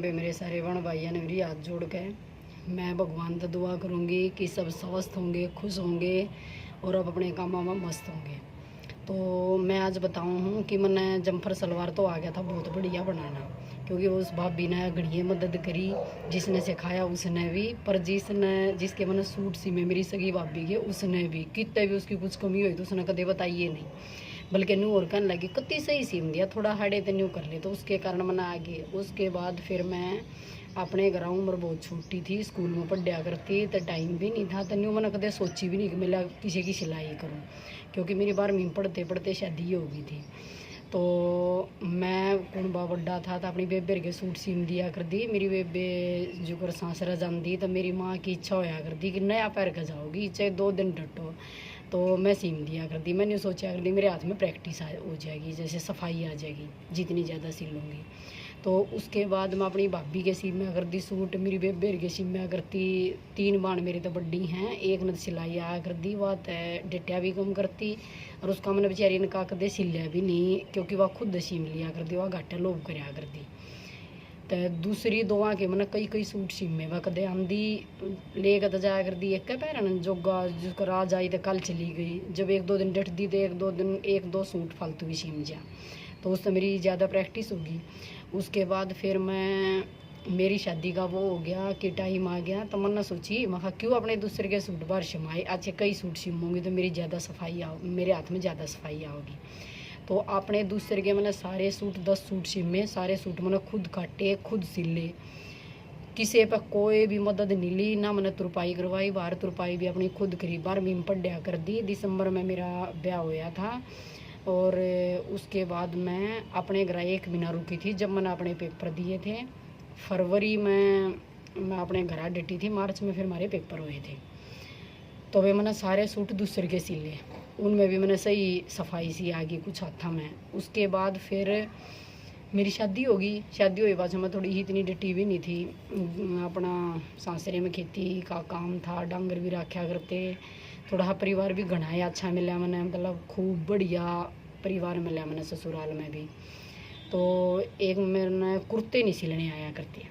बे मेरे सारे बहन भाइयों ने मेरी हाथ जोड़ के मैं भगवान से दुआ करूँगी कि सब स्वस्थ होंगे, खुश होंगे और अब अपने कामों में मस्त होंगे। तो मैं आज बताऊँ हूँ कि मैंने जम्फर सलवार तो आ गया था बहुत बढ़िया बनाना, क्योंकि उस भाभी ने घड़िए मदद करी, जिसने सिखाया उसने भी, पर जिसके मैंने सूट सी में मेरी सगी भाभी के उसने भी कितने भी उसकी कुछ कमी हुई तो उसने कदे बताइए नहीं, बल्कि न्यू और कहने लगी कत्ती सही सीम दिया, थोड़ा हाड़े तो न्यू कर ले, तो उसके कारण मैंने आगे। उसके बाद फिर मैं अपने घर उम्र बहुत छोटी थी, स्कूल में पढ़ा करती तो टाइम भी नहीं था, तो न्यू मैंने कदे सोची भी नहीं कि मैं किसी की सिलाई करूँ, क्योंकि मेरी 12वीं पढ़ते पढ़ते शादी हो गई थी। तो मैं कुणबा बड्डा था तो अपनी बेबे के सूट सीम दिया कर दी। मेरी बेबे जो कर सांसरा जाती तो मेरी माँ की इच्छा होया कर दी कि नया पैर का जाओगी चाहे 2 दिन डटो, तो मैं सीम दिया कर दी। मैंने सोचा कर दी मेरे हाथ में प्रैक्टिस हो जाएगी, जैसे सफाई आ जाएगी जितनी ज़्यादा सिल लूँगी। तो उसके बाद मैं अपनी भाभी के सीम में कर दी सूट, मेरी बेबे के सीम में करती। 3 बाण मेरी तो बड्डी हैं, एक न सिलाई आया कर दी, वह डिटिया भी कम करती और उसका मैंने बेचारी ने कहा कदे सिलिया भी नहीं, क्योंकि वह खुद सीम लिया कर दी, वह घाटे लोभ कराया कर दी। तो दूसरी दो आके मैंने कई कई सूट सीमे वह कदे आंधी लेकर तो जाया कर दी एक पैरन जोगा जिसको रात आई तो कल चली गई। जब 1-2 दिन डट दी तो 1-2 सूट फालतू भी सीम जा, तो उससे मेरी ज़्यादा प्रैक्टिस होगी। उसके बाद फिर मेरी शादी का वो हो गया कि टाइम आ गया, तो मैंने सोची मैं क्यों अपने दूसरे के सूट बार सिमाए, अच्छे कई सूट सिमूँगी तो मेरी ज़्यादा सफाई मेरे हाथ में ज़्यादा सफाई आओगी। तो अपने दूसरे के मैंने सारे सूट 10 सूट सिमे, सारे सूट मैंने खुद काटे खुद सिले, किसी पर कोई भी मदद नहीं ली ना, मैंने तुरपाई करवाई, बाहर तुरपाई भी अपनी खुद करी। 12वीं में पढ़ा कर दी, दिसंबर में मेरा ब्याह होया था। और उसके बाद मैं अपने घर 1 महीना रुकी थी, जब मैंने अपने पेपर दिए थे। फरवरी में मैं अपने घर डटी थी, मार्च में फिर हमारे पेपर हुए थे। तो वे मैंने सारे सूट दूसरे के सिले, उनमें भी मैंने सही सफाई सी आ गई कुछ हाथा में। उसके बाद फिर मेरी शादी होगी, शादी हुई बाद मैं थोड़ी ही इतनी डटी भी नहीं थी। अपना सासरे में खेती का काम था, डांगर भी रखा करते, थोड़ा परिवार भी घना ही अच्छा मिला मैंने, मतलब खूब बढ़िया परिवार मिला मैंने ससुराल में भी। तो एक मैंने कुर्ते नहीं सिलने आया करते,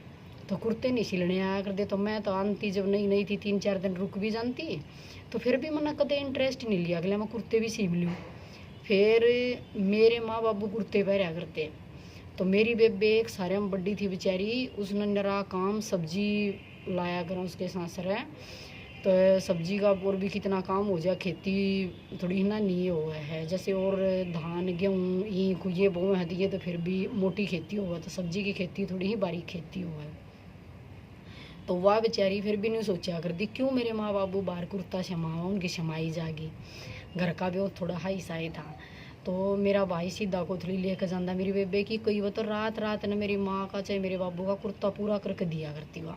तो कुर्ते नहीं सिलने आया करते, तो मैं तो आनती जब नई नई थी 3-4 दिन रुक भी जानती, तो फिर भी मैंने कदे इंटरेस्ट नहीं लिया अगले मैं कुर्ते भी सीम लूँ। फिर मेरे माँ बाबू कुर्ते पहरा करते, तो मेरी बेबे एक सारे में बड्डी थी बेचारी, उसने नरा काम सब्जी लाया करा उसके सासर है, तो सब्जी का और भी कितना काम हो जाए, खेती थोड़ी ना नहीं हुआ है जैसे, और धान गेहूँ ये वो है दिए, तो फिर भी मोटी खेती हुआ, तो सब्जी की खेती थोड़ी ही बारीक खेती हुआ है। तो वह बेचारी फिर भी नहीं सोचा कर दी क्यों मेरे माँ बाबू बाहर कुर्ता शमावा, उनकी शमाई जागी, घर का भी वो थोड़ा हाई साई था। तो मेरा भाई सीधा कोथली लेकर जाता मेरी बेबे की, कई वो तो रात रात ने मेरी माँ का चाहे मेरे बाबू का कुर्ता पूरा करके दिया करती वह।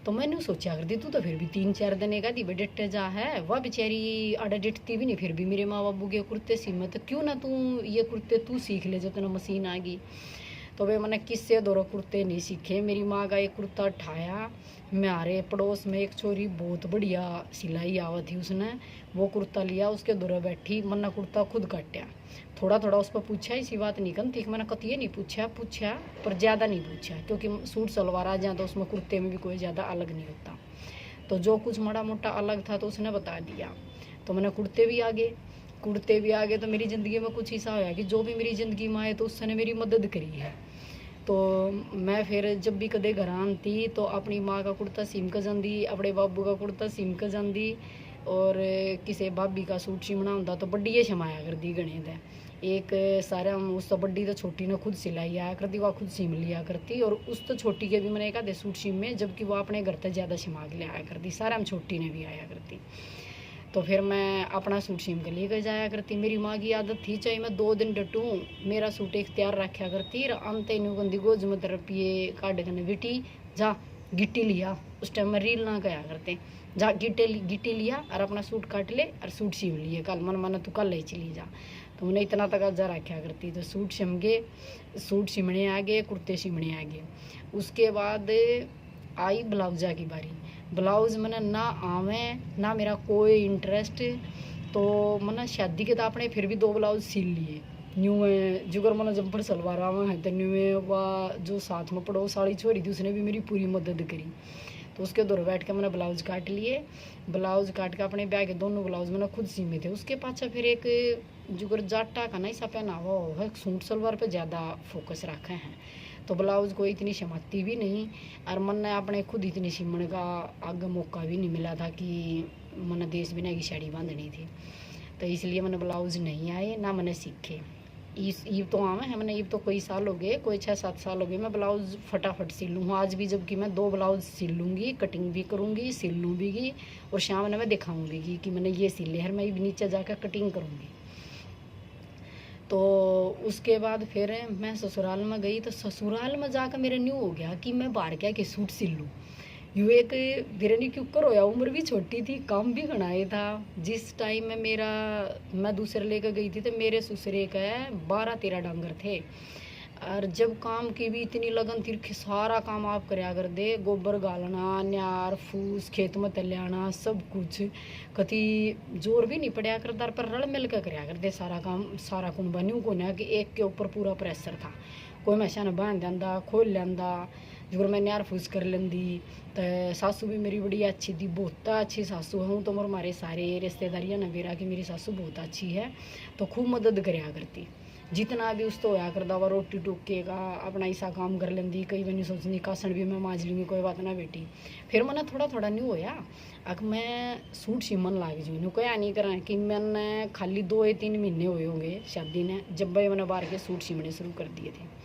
तो मैंने सोचा करती तू तो फिर भी 3-4 दिन का दी डिट जा है, वह बेचारी आडा डिटती भी नहीं, फिर भी मेरे माँ बाबू के कुर्ते सीमे, तो क्यों ना तू ये कुर्ते तू सीख ले जो तेना मशीन आ गई। तो वे मैंने किससे दो कुर्ते नहीं सीखे। मेरी माँ का एक कुर्ता उठाया, हमारे पड़ोस में एक छोरी बहुत बढ़िया सिलाई आवा थी, उसने वो कुर्ता लिया, उसके दूर बैठी, मैंने कुर्ता खुद काटा, थोड़ा थोड़ा उस पर पूछा, इसी बात नहीं कन थी मैंने कतिए नहीं पूछा पर ज़्यादा नहीं पूछा, क्योंकि सूट सलवार आ जाए तो उसमें कुर्ते में भी कोई ज़्यादा अलग नहीं होता, तो जो कुछ माड़ा मोटा अलग था तो उसने बता दिया। तो मैंने कुर्ते भी आ गए, तो मेरी ज़िंदगी में कुछ ऐसा होया कि जो भी मेरी ज़िंदगी में आए तो उसने मेरी मदद करी है। तो मैं फिर जब भी कदे घर आती तो अपनी माँ का कुर्ता सीम कर जाती, अपने बाबू का कुर्ता सीम कर जाती, और किसी भाभी का सूट सीमना होंदा तो बड्डी शमाया कर दी गणे दे, एक सारा उस तो बड्डी तो छोटी ने खुद सिलाई आया करती, वह खुद सीम लिया करती, और उस तो छोटी के भी मैंने एक आधे सूट सीम में, जबकि वह अपने घर तक ज़्यादा सिमा के ले आया करती, सारा में छोटी ने भी आया करती। तो फिर मैं अपना सूट सीम के लेकर जाया करती। मेरी माँ की आदत थी चाहे मैं 2 दिन डटूँ, मेरा सूट एक तैयार रखा करती, अंत इन गंदी गोज में रुपये काट कर बेटी जा गिट्टी लिया, उस टाइम में रील ना कहा करते, जा गिट्टी लिया और अपना सूट काट ले और सूट सीम लिए, कल मन तू कल ही चली जा। तो उन्हें इतना तक जा रखा करती, तो सूट सिम गए, सूट सिमने आ गए, कुर्ते सिमने आ गए। उसके बाद आई ब्लाउजा की बारी, ब्लाउज मैंने ना आवे ना मेरा कोई इंटरेस्ट, तो मैंने शादी के तो अपने फिर भी 2 ब्लाउज सिल लिए, न्यू में जुगर मैंने जम्पर सलवार आवा है तो न्यू में वह जो साथ में पड़ोस वाली छोरी थी उसने भी मेरी पूरी मदद करी। तो उसके दौर बैठ के मैंने ब्लाउज काट लिए। ब्लाउज काट के अपने ब्याह के दोनों ब्लाउज मैंने खुद सीमे थे। उसके पाछा फिर एक जुगर जाटा का ना ऐसा पहनावा है, सूट सलवार पे ज़्यादा फोकस रखे हैं, तो ब्लाउज को इतनी समाती भी नहीं। और मन ने अपने खुद इतनी सिमण का आगे मौका भी नहीं मिला था कि मैंने देश बिना की साड़ी बांधनी थी, तो इसलिए मैंने ब्लाउज नहीं आए ना मैंने सीखे। ईब तो आवे है, मैंने ईब तो कोई साल हो गए, कोई 6-7 साल हो गए मैं ब्लाउज फटाफट सिल लूँ आज भी। जबकि मैं 2 ब्लाउज सिल लूँगी, कटिंग भी करूँगी, सिल लूँ भी और शाम ने मैं दिखाऊँगी कि मैंने ये सिले है, मैं नीचे जाकर कटिंग करूँगी। तो उसके बाद फिर मैं ससुराल में गई, तो ससुराल में जाकर मेरा न्यू हो गया कि मैं बाहर क्या के सूट सिल लूँ। यूँ एक बिरनी क्यों कर होया, उम्र भी छोटी थी, काम भी घनाए था। जिस टाइम में मैं दूसरे लेकर गई थी तो मेरे ससुरे का 12-13 डांगर थे। और जब काम की भी इतनी लगन थी कि सारा काम आप करया कर दे, गोबर गालना, न्यार फूस खेत में तल्याना सब कुछ, कति जोर भी नहीं पड़ा कर दर पर रल मिल कर करया कर दे सारा काम। सारा कुंबा न्यू को ना कि एक के ऊपर पूरा प्रेशर था, कोई मैशा ने बांध देंदा खोल लेंदा, जो मैं न्यार फूस कर लेंदी। तो सासू भी मेरी बड़ी अच्छी थी, बहुत अच्छी सासू हूँ। तो हमारे सारे रिश्तेदारियाँ ने मेरा कि मेरी सासू बहुत अच्छी है, तो खूब मदद करया करती। जितना भी उस तो होया करदा वा रोटी टूके का अपना ऐसा काम कर लेंदी। कई बार नहीं सोचनी कासन भी मैं मांज लूँगी, कोई बात ना बेटी। फिर मैंने थोड़ा थोड़ा नहीं होया, अग मैं सूट सिमन लाग जी। नु क्या नहीं करा कि मैंने खाली 2 या 3 महीने हुए होंगे शादी ने, जब भाई मैंने बाहर के सूट सिमने शुरू कर दिए थे।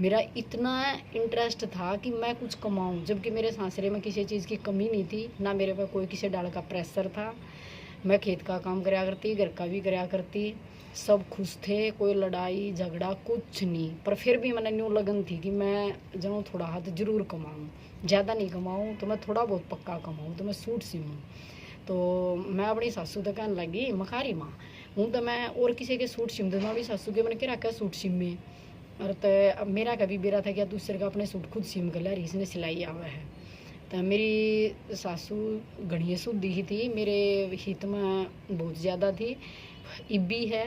मेरा इतना इंटरेस्ट था कि मैं कुछ कमाऊँ, जबकि मेरे सासरे में किसी चीज़ की कमी नहीं थी, ना मेरे पर कोई किसी डाल का प्रेशर था। मैं खेत का काम कराया करती, घर का भी कराया करती, सब खुश थे, कोई लड़ाई झगड़ा कुछ नहीं। पर फिर भी मैंने न्यू लगन थी कि मैं जरूर थोड़ा हाथ जरूर कमाऊँ, ज़्यादा नहीं कमाऊँ तो मैं थोड़ा बहुत पक्का कमाऊँ, तो मैं सूट सिमूँ। तो मैं अपनी सासू तो कहने लगी मखारी माँ हूँ, तो मैं और किसी के सूट सिम दूँ। अपनी सासू के मैंने क्या रखा सूट सिमे, और तो अब मेरा कभी बेरा था क्या दूसरे का अपने सूट खुद सिम कर लिया, इसने सिलाई आवा है। तो मेरी सासू घनी शुद्ध ही थी, मेरे हित में बहुत ज़्यादा थी, इब्बी है।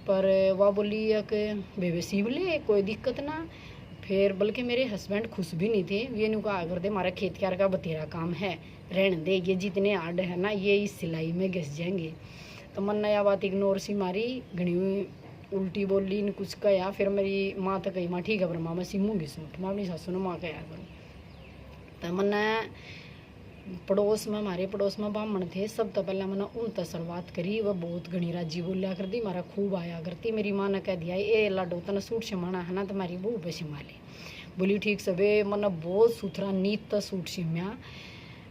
पर वह बोली कि बेबे सीव ले, कोई दिक्कत ना। फिर बल्कि मेरे हस्बैंड खुश भी नहीं थे, ये नहीं कहा कर दे हमारा खेत क्यार का बतेरा काम है, रहने दे, ये जितने आर्ड है ना ये इस सिलाई में घिस जाएंगे। तो मन नया बात इग्नोर सी मारी, घनी उल्टी बोली न कुछ कहा। फिर मेरी माँ तो कही माँ ठीक है पर माँ मैं सिमूँगी सूट, मैं अपनी सासू ने माँ कहा करूँ। तो मैंने हमारे पड़ोस में ब्राह्मण थे, सब तो पहले मैंने उनसे शुरुआत करी। वह बहुत घनी राजी बोलिया करती, मारा खूब आया करती। मेरी माँ ने कह दिया ए लाडो तने सूट सिमाना है ना, तुम्हारी बहू पे सिमा ले। बोली ठीक से वे मैंने बहुत सुथरा नीत सूट सिमया।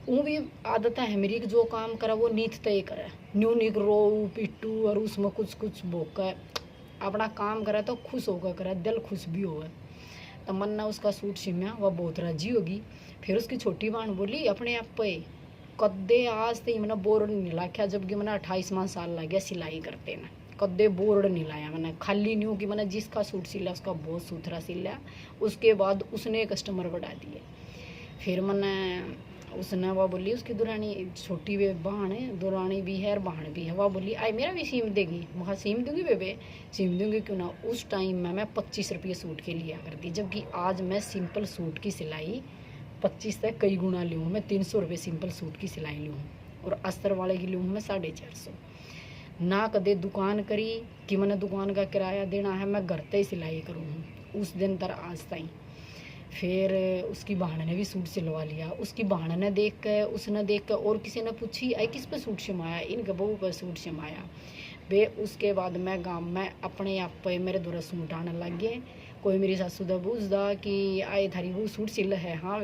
वो भी आदत है मेरी कि जो काम करा वो नीत तय करे, न्यू निक रो पिट्टू और उसमें कुछ कुछ भोक अपना काम करे तो खुश होकर करे, दिल खुश भी होगा। तो मन ने उसका सूट सिमया, वह बहुत राजी होगी। फिर उसकी छोटी बहन बोली अपने आप पे कद्दे आज तो मैंने बोर्ड नहीं लाख्या, जबकि मैंने 28वां साल लग गया सिलाई करते ना, कद्दे बोर्ड नहीं लाया मैंने। खाली न्यू कि मैंने जिसका सूट सिला उसका बहुत सुथरा सिला। उसके बाद उसने कस्टमर बढ़ा दिए। फिर मैंने उसने वह बोली उसकी दुरानी छोटी वे बहन है, दुरानी भी है और बहन भी है, वह बोली आई मेरा भी सीम देगी। वहाँ सीम दूंगी बेबे, सीम दूंगी क्यों ना। उस टाइम में मैं 25 रुपये सूट के लिया करती, जबकि आज मैं सिंपल सूट की सिलाई 25 से कई गुना लूँ। मैं 300 रुपये सिंपल सूट की सिलाई लूँ और अस्तर वाले की लूँ मैं 450 ना। कदे दुकान करी कि मैंने दुकान का किराया देना है, मैं घर से सिलाई करूँ उस दिन तर आज तक। फिर उसकी बहन ने भी सूट सिलवा लिया। उसकी बहन ने देख कर उसने देख कर और किसी ने पूछी आई किस पे सूट सिमाया, इनके बहू पर सूट सिमाया बे। उसके बाद मैं गाँव में अपने आप पे मेरे द्वारा सूट आने लग गए। कोई मेरी सासू दा पूछदा कि आए थारी बहू सूट सिल है, हाँ